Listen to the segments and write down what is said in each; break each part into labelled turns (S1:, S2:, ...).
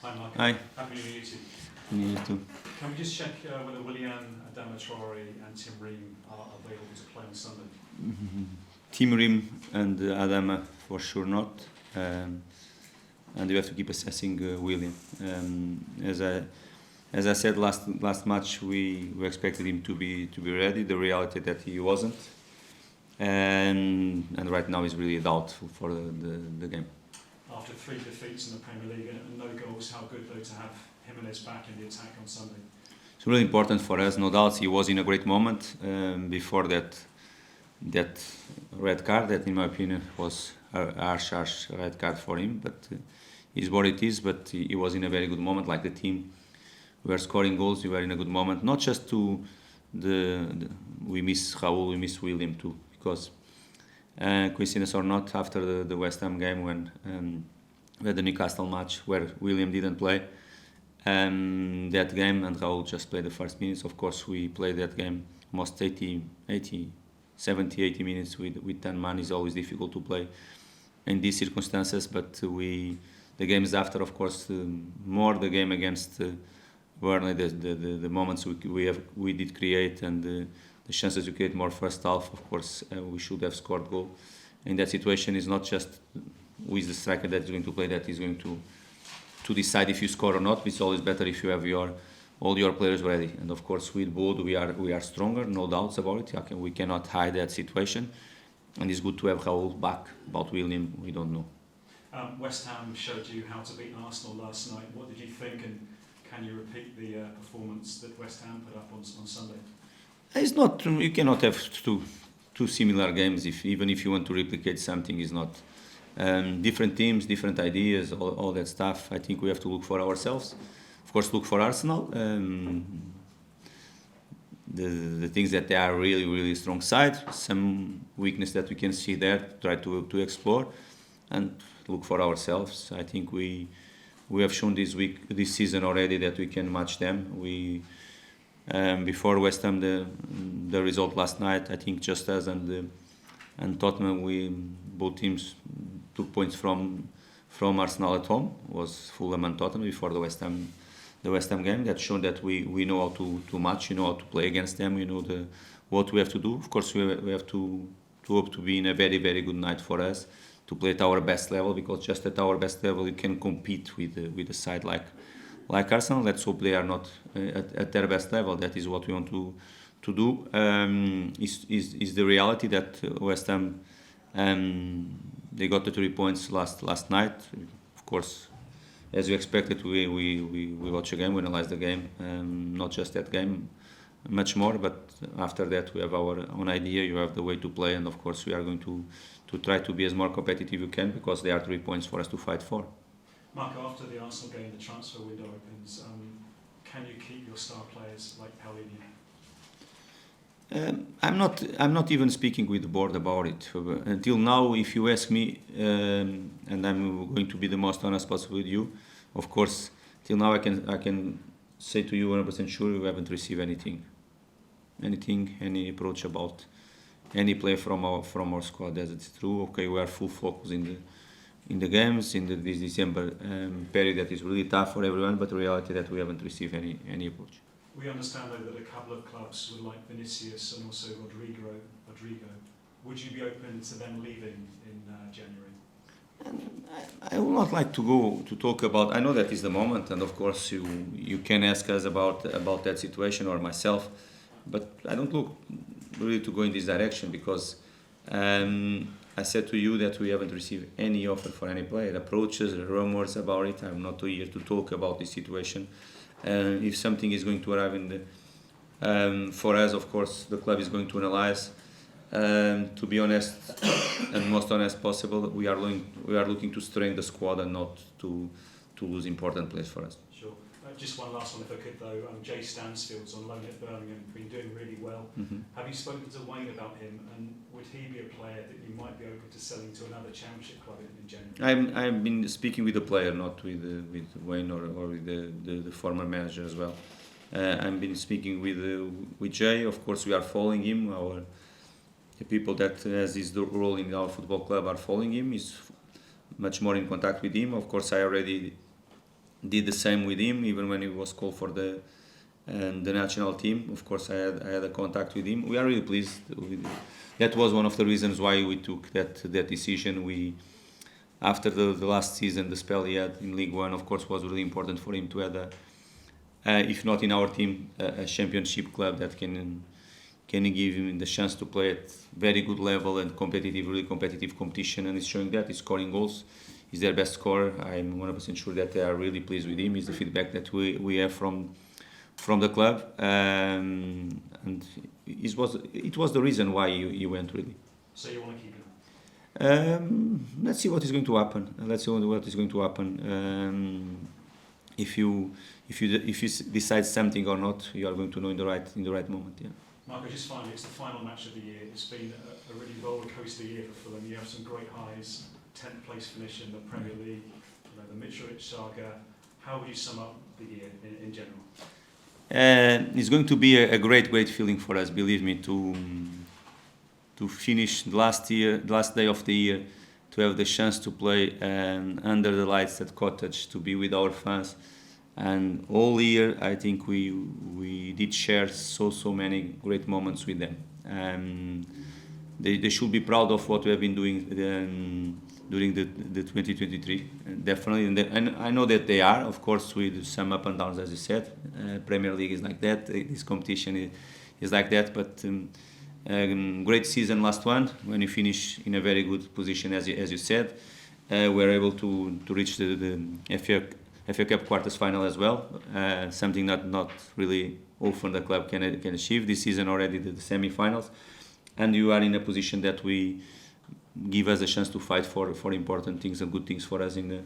S1: Hi, Mark.
S2: Hi.
S1: Happy New Year to you.
S2: Me too.
S1: Can we just check whether Willian, Adama Traore and Tim Ream are available to play on Sunday?
S2: Tim Ream and Adama for sure not, and we have to keep assessing William. As I said last match, we expected him to be ready. The reality that he wasn't, and right now he's really doubtful for the game.
S1: After 3 defeats in the Premier League and no goals, how good though to have Jimenez back in the attack on Sunday?
S2: It's really important for us, no doubt. He was in a great moment before that red card. That, in my opinion, was a harsh red card for him. But is what it is. But he was in a very good moment, like the team. We were scoring goals. We were in a good moment. Not just to we miss Raul, we miss William too, because coincidence or not, after the West Ham game when we had the Newcastle match where William didn't play. That game and Raul just played the first minutes. Of course, we played that game almost 70, 80 minutes with 10 man. Is always difficult to play in these circumstances, but the games after, of course, more the game against Burnley, the moments we did create and the chances we create more first half, of course, we should have scored goal. In that situation, is not just who is the striker that is going to play, that is going to decide if you score or not. It's always better if you have all your players ready. And of course, with both we are stronger, no doubts about it. We cannot hide that situation. And it's good to have Raul back. About William, we don't know.
S1: West Ham showed you how to beat Arsenal last night. What did you think, and can you repeat the performance that West Ham put up on Sunday?
S2: It's not. You cannot have two similar games. Even if you want to replicate something, is not. Different teams, different ideas, all that stuff. I think we have to look for ourselves. Of course, look for Arsenal. The things that they are really, really strong side. Some weakness that we can see there. Try to explore, and look for ourselves. I think we have shown this season already that we can match them. Before West Ham, the result last night, I think just us and Tottenham, both teams took points from Arsenal at home. Was Fulham and Tottenham before the West Ham game. That showed that we know how to match, how to play against them. We know what we have to do. Of course, we have to hope to be in a very, very good night for us, to play at our best level, because just at our best level we can compete with a side like Arsenal. Let's hope they are not at their best level. That is what we want to do. Is the reality that West Ham they got the 3 points last night. Of course, as you expected, we watch a game, we analyze the game, not just that game, much more. But after that, we have our own idea. You have the way to play, and of course, we are going to try to be as more competitive you can, because there are 3 points for us to fight for.
S1: Marco, after the Arsenal game, the transfer window opens. Can you keep your star players like Paulinho?
S2: I'm not even speaking with the board about it. Until now, if you ask me, and I'm going to be the most honest possible with you, of course, till now I can say to you 100% sure we haven't received any approach about any player from our squad. As it's true, okay, we are full focus in the games in this December period that is really tough for everyone, but the reality that we haven't received any approach.
S1: We understand though that a couple of clubs would like Vinicius and also Rodrigo. Would you be open to them leaving in January?
S2: I would not like to talk about. I know that is the moment, and of course you can ask us about that situation or myself, but I don't look really to go in this direction, because I said to you that we haven't received any offer for any player, approaches, rumors about it. I'm not here to talk about this situation. If something is going to arrive for us, of course, the club is going to analyze. To be honest, and most honest possible, we are looking to strengthen the squad and not to lose important players for us.
S1: Sure. Just one last one, if I could, though. Jay Stansfield's on loan at Birmingham, been doing really well.
S2: Mm-hmm.
S1: Have you spoken to Wayne about him, and would he be a player that you might be open to selling to another Championship club in January?
S2: I've been speaking with the player, not with Wayne or with the former manager as well. I've been speaking with Jay. Of course, we are following him. The people that has his role in our football club are following him. He's much more in contact with him. Of course, I already did the same with him, even when he was called for the national team. Of course, I had a contact with him. We are really pleased. That was one of the reasons why we took that decision. After the last season, the spell he had in League One, of course, was really important for him to have if not in our team, a championship club that can give him the chance to play at very good level and really competitive competition, and he's showing that. He's scoring goals. He's their best scorer. I'm 100% sure that they are really pleased with him. It's the feedback that we have from the club, and it was the reason why he went, really.
S1: So you want to keep him?
S2: Let's see what is going to happen. If you decide something or not, you are going to know in the right moment. Yeah.
S1: Marco, just finally, it's the final match of the year. It's been a really roller coaster year for Fulham. You have some great highs, 10th place finish in the Premier League, the Mitrovic saga. How would you sum up the year in general?
S2: It's going to be a great feeling for us, believe me, to finish the last day of the year, to have the chance to play under the lights at Cottage, to be with our fans. And all year, I think we did share so many great moments with them. They should be proud of what we have been doing during the 2023, definitely. And I know that they are, of course, with some up and downs, as you said. Premier League is like that. This competition is like that. But great season last one, when you finish in a very good position, as you said. We're able to reach the FA Cup quarters final as well, something that not really often the club can achieve. This season already the semi-finals, and you are in a position that we give us a chance to fight for important things and good things for us in the.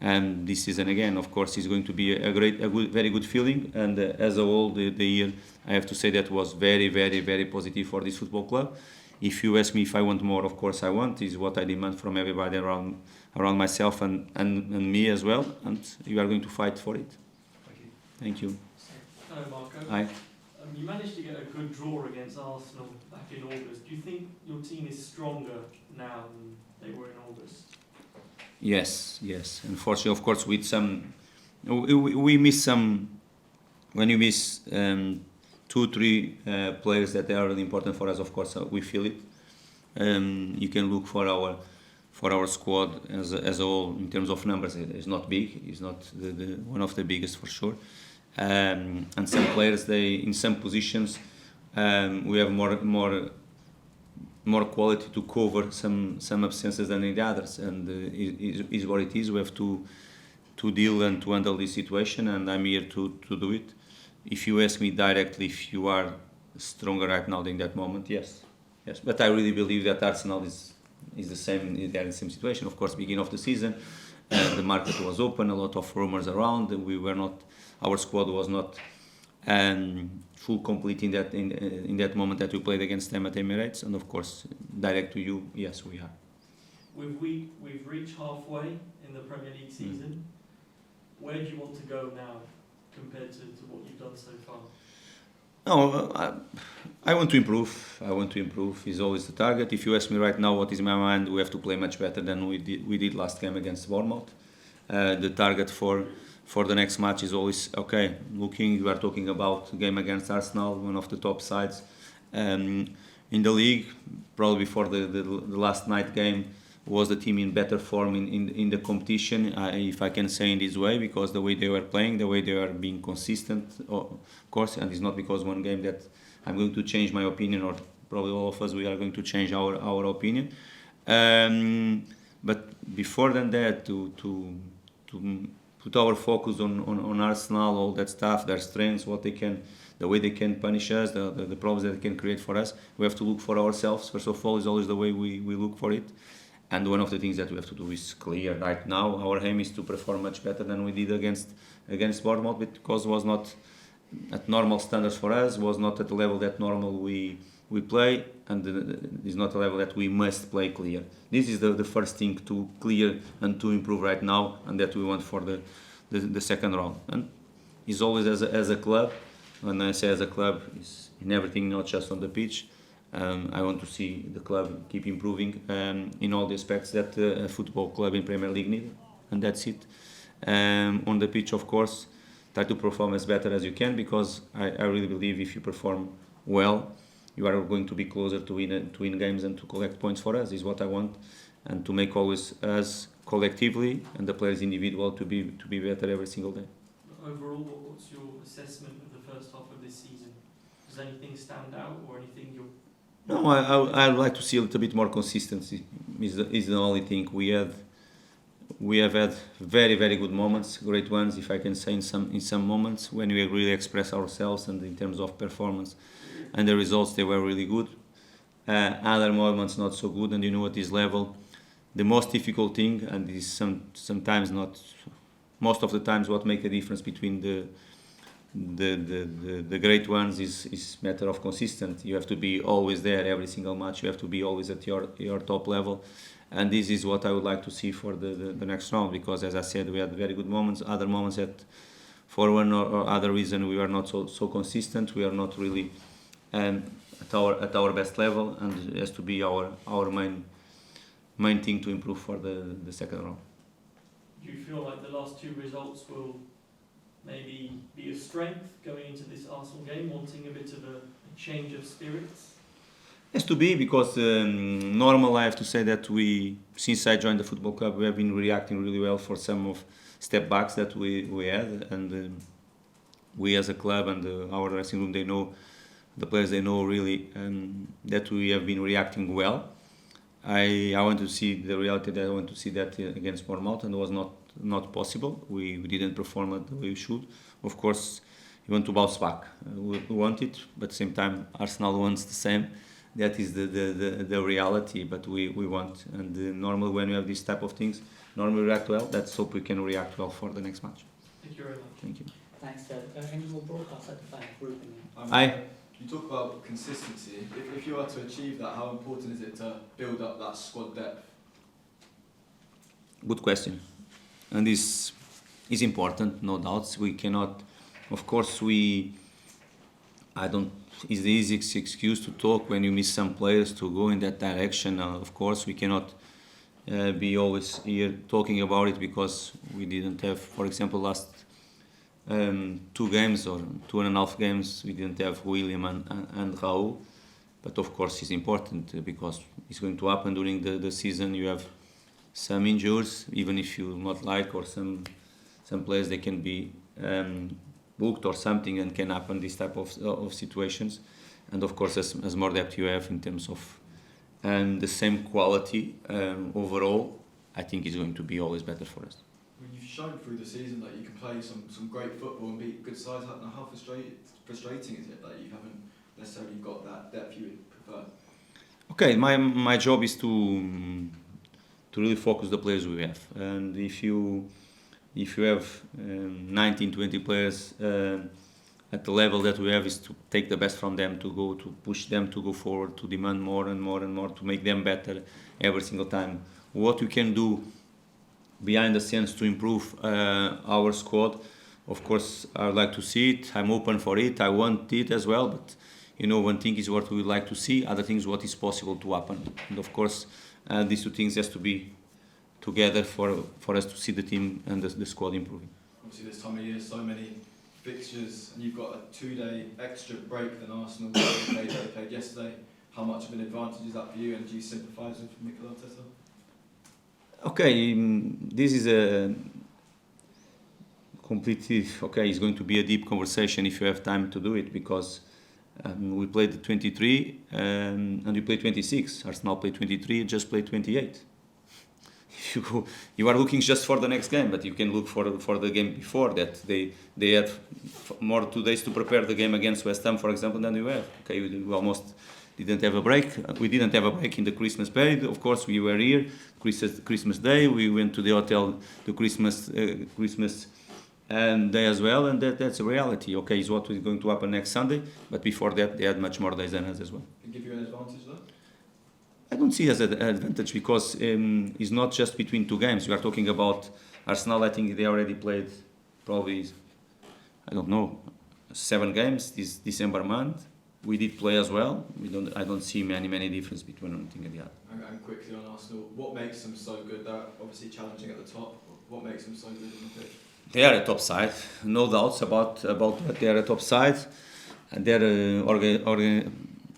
S2: And this season again, of course, is going to be very good feeling. And as a whole, the year, I have to say that was very positive for this football club. If you ask me if I want more, of course I want. Is what I demand from everybody around myself and me as well. And you are going to fight for it. Thank you.
S3: Hello, Marco.
S2: Hi.
S3: You managed to get a good draw against Arsenal back in August. Do you think your team is stronger now than they were in August?
S2: Yes. Unfortunately, of course, with some, we miss some. When you miss 2-3 players that are really important for us, of course, we feel it. You can look for our squad as a whole in terms of numbers. It's not big. It's not the one of the biggest for sure. And some players, in some positions, we have more quality to cover some absences than in the others, and is what it is. We have to deal and to handle this situation, and I'm here to do it. If you ask me directly if you are stronger right now than that moment, yes. But I really believe that Arsenal is the same. They are in the same situation. Of course, beginning of the season, the market was open, a lot of rumors around. Our squad was not full complete in that moment that we played against them at Emirates. And of course, direct to you, yes, we are.
S3: We've reached halfway in the Premier League season. Where do you want to go now compared to what you've done so far?
S2: No, I want to improve. Is always the target. If you ask me right now what is in my mind, we have to play much better than we did last game against Bournemouth. The target for the next match is always okay. We are talking about a game against Arsenal, one of the top sides in the league. Probably before the last night game was the team in better form in the competition, if I can say in this way, because the way they were playing, the way they are being consistent, of course, and it's not because one game that I'm going to change my opinion, or probably all of us, we are going to change our opinion. But before than that, to put our focus on Arsenal, all that stuff, their strengths, the way they can punish us, the problems that they can create for us, we have to look for ourselves. First of all, is always the way we look for it. And one of the things that we have to do is clear right now. Our aim is to perform much better than we did against Bournemouth, because it was not at normal standards for us, was not at the level that normal we play, and is not a level that we must play clear. This is the first thing to clear and to improve right now, and that we want for the second round. And it's always as a club. When I say as a club, it's in everything, not just on the pitch. I want to see the club keep improving in all the aspects that a football club in Premier League needs, and that's it. On the pitch, of course, try to perform as better as you can, because I really believe if you perform well, you are going to be closer to win games and to collect points for us, is what I want, and to make always us collectively and the players individual to be better every single day.
S3: Overall, what's your assessment of the first half of this season? Does anything stand out or anything you're...
S2: No, I'd like to see a little bit more consistency. Is the only thing we have had very, very good moments, great ones, if I can say, in some moments when we really express ourselves, and in terms of performance and the results, they were really good. Other moments not so good, and you know, at this level, the most difficult thing, and is sometimes not, most of the times, what make a difference between the great ones is matter of consistency. You have to be always there every single match. You have to be always at your top level, and this is what I would like to see for the next round, because as I said, we had very good moments. Other moments that for one or other reason we are not so consistent. We are not really at our best level, and it has to be our main thing to improve for the second round.
S3: Do you feel like the last two results will maybe be a strength going into this Arsenal game, wanting a bit of a change of spirits?
S2: Has to be, because normal, I have to say that since I joined the football club, we have been reacting really well for some of step backs that we had, and we as a club and our dressing room, they know, the players, they know really that we have been reacting well. I want to see the reality that I want to see that against Bournemouth, and it was not possible. We didn't perform the way we should. Of course, we want to bounce back. We want it, but at the same time, Arsenal wants the same. That is the reality, but we want. And normally when we have this type of things, normally we react well. Let's hope we can react well for the next match.
S3: Thank you very much.
S2: Thank you.
S4: Thanks, Ted. Any more broadcasts at the back, Ruben?
S2: Aye.
S5: You talk about consistency. If you are to achieve that, how important is it to build up that squad depth?
S2: Good question. And this is important, no doubts. We cannot, of course, it's the easiest excuse to talk when you miss some players to go in that direction. Of course, we cannot be always here talking about it, because we didn't have, for example, last 2 games or 2.5 games, we didn't have William and Raul. But of course, it's important, because it's going to happen during the season. You have some injuries, even if you not like, or some players, they can be booked or something, and can happen this type of situations. And of course, as more depth you have in terms of the same quality overall, I think it's going to be always better for us.
S5: When you've shown through the season that you can play some great football and beat good sides, how frustrating is it that you haven't necessarily got that depth you would prefer? Okay,
S2: my job is to really focus the players we have, and if you have 19-20 players at the level that we have, is to take the best from them, to push them to go forward, to demand more and more and more, to make them better every single time. What we can do behind the scenes to improve our squad, of course, I would like to see it. I'm open for it. I want it as well, but one thing is what we would like to see, other things what is possible to happen. And of course, these two things has to be together for us to see the team and the squad improving.
S5: Obviously, this time of year, so many fixtures, and you've got a 2-day extra break than Arsenal. They played yesterday. How much of an advantage is that for you, and do you sympathise with McElhenney?
S2: Okay, this is a completely, it's going to be a deep conversation if you have time to do it, because we played the 23 and we played 26. Arsenal played 23, just played 28. You are looking just for the next game, but you can look for the game before that. They had more 2 days to prepare the game against West Ham, for example, than we have. Okay, we almost didn't have a break. We didn't have a break in the Christmas period. Of course, we were here Christmas Day. We went to the hotel the Christmas day as well, and that's a reality. Okay, is what is going to happen next Sunday, but before that, they had much more days than us as well.
S5: Can give you an advantage though?
S2: I don't see it as an advantage, because it's not just between 2 games. We are talking about Arsenal. I think they already played probably, 7 games this December month. We did play as well. I don't see many difference between one thing and the other.
S5: And quickly on Arsenal, what makes them so good? They're obviously challenging at the top. What makes them so good on the pitch?
S2: They are a top side, no doubts about that. They are a top side, and their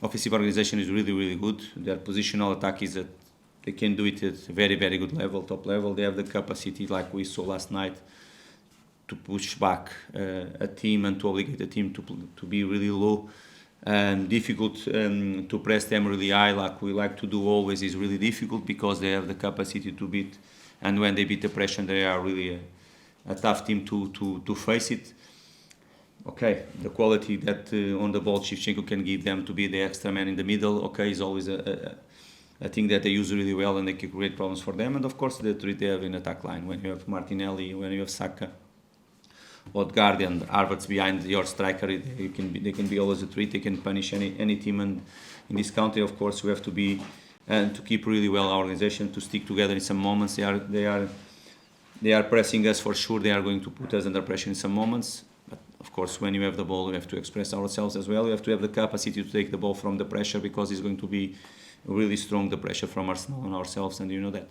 S2: offensive organization is really good. Their positional attack is that they can do it at a very good level, top level. They have the capacity, like we saw last night, to push back a team and to obligate a team to be really low and difficult to press them really high, like we like to do always. Is really difficult because they have the capacity to beat, and when they beat the pressure, they are really a tough team to face it. Okay, the quality that on the ball Shevchenko can give them to be the extra man in the middle, okay, is always a thing that they use really well, and they can create problems for them. And of course, the threat they have in attack line. When you have Martinelli, when you have Saka, Odegaard and Havertz behind your striker, they can be always a threat. They can punish any team. And in this country, of course, we have to be and to keep really well our organization, to stick together in some moments. They are pressing us for sure. They are going to put us under pressure in some moments. But of course, when you have the ball, we have to express ourselves as well. We have to have the capacity to take the ball from the pressure, because it's going to be really strong, the pressure from Arsenal on ourselves, and you know that.